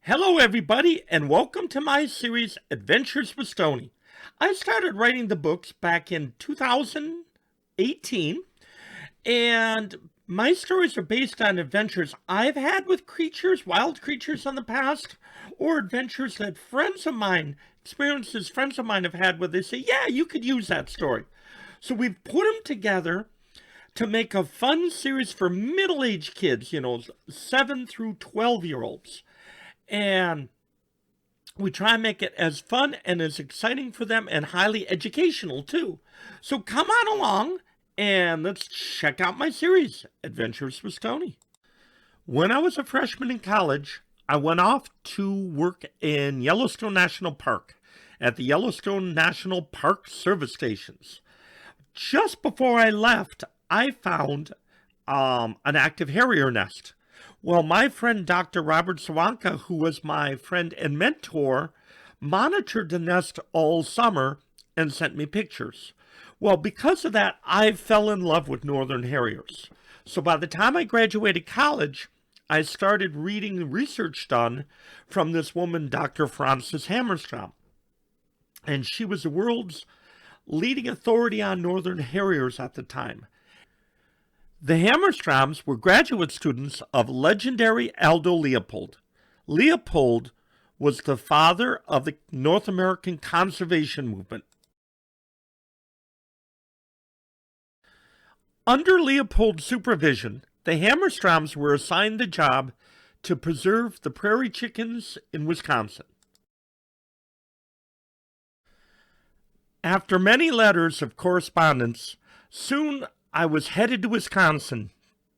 Hello, everybody, and welcome to my series, Adventures with Stony. I started writing the books back in 2018, and my stories are based on adventures I've had with creatures, wild creatures in the past, or adventures that experiences friends of mine have had where they say, yeah, you could use that story. So we've put them together to make a fun series for middle-aged kids, 7 through 12-year-olds. And we try and make it as fun and as exciting for them and highly educational too. So come on along and let's check out my series, Adventures with Stony. When I was a freshman in college, I went off to work in Yellowstone National Park at the Yellowstone National Park service stations. Just before I left, I found an active harrier nest. Well, my friend Dr. Robert Sawanka, who was my friend and mentor, monitored the nest all summer and sent me pictures. Well, because of that, I fell in love with northern harriers. So by the time I graduated college, I started reading the research done from this woman, Dr. Frances Hammerstrom. And she was the world's leading authority on northern harriers at the time. The Hammerstroms were graduate students of legendary Aldo Leopold. Leopold was the father of the North American conservation movement. Under Leopold's supervision, the Hammerstroms were assigned the job to preserve the prairie chickens in Wisconsin. After many letters of correspondence, soon I was headed to Wisconsin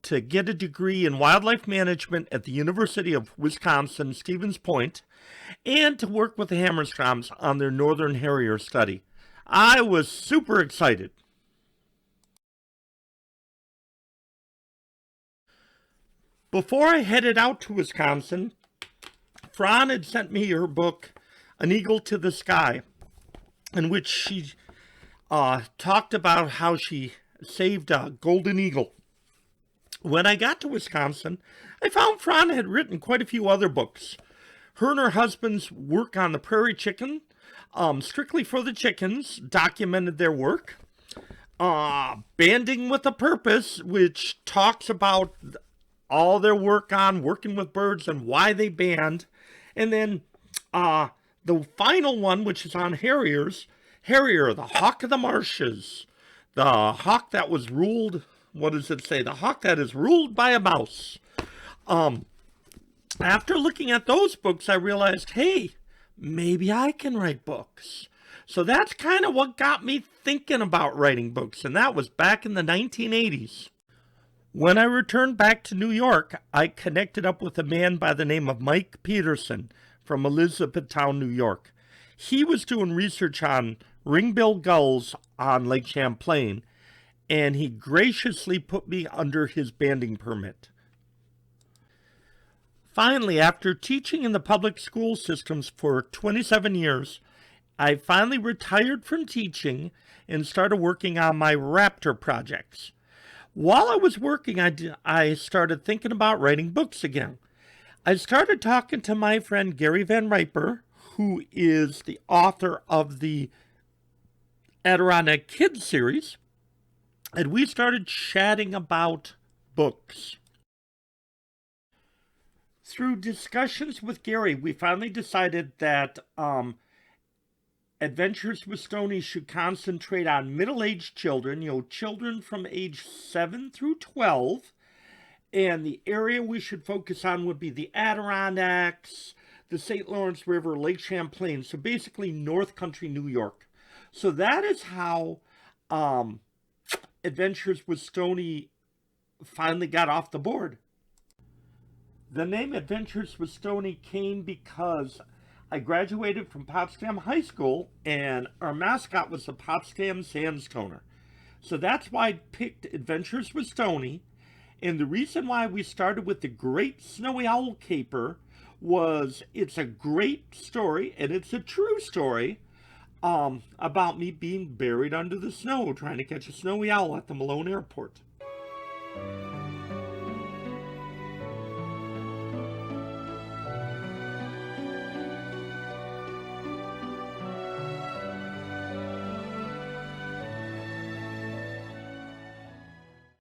to get a degree in wildlife management at the University of Wisconsin-Stevens Point and to work with the Hammerstroms on their northern harrier study. I was super excited. Before I headed out to Wisconsin, Fran had sent me her book, An Eagle to the Sky, in which she talked about how she saved a golden eagle. When I got to Wisconsin, I found Fran had written quite a few other books. Her and her husband's work on the prairie chicken, Strictly for the Chickens, documented their work. Banding with a Purpose, which talks about all their work on working with birds and why they band. And then the final one, which is on harriers, Harrier, the Hawk of the Marshes. The hawk that was ruled, what does it say? The hawk that is ruled by a mouse. After looking at those books, I realized, hey, maybe I can write books. So that's kind of what got me thinking about writing books, and that was back in the 1980s. When I returned back to New York, I connected up with a man by the name of Mike Peterson from Elizabethtown, New York. He was doing research on ring-billed gulls on Lake Champlain, and he graciously put me under his banding permit. Finally, after teaching in the public school systems for 27 years, I finally retired from teaching and started working on my raptor projects. While I was working, I started thinking about writing books again. I started talking to my friend Gary Van Riper, who is the author of the Adirondack Kids series, and we started chatting about books. Through discussions with Gary, we finally decided that Adventures with Stony should concentrate on middle-aged children, children from age 7 through 12, and the area we should focus on would be the Adirondacks, the St. Lawrence River, Lake Champlain, so basically North Country, New York. So that is how Adventures with Stony finally got off the board. The name Adventures with Stony came because I graduated from Potsdam High School, and our mascot was the Potsdam Sandstoner. So that's why I picked Adventures with Stony, and the reason why we started with the Great Snowy Owl Caper was it's a great story, and it's a true story, about me being buried under the snow trying to catch a snowy owl at the Malone Airport.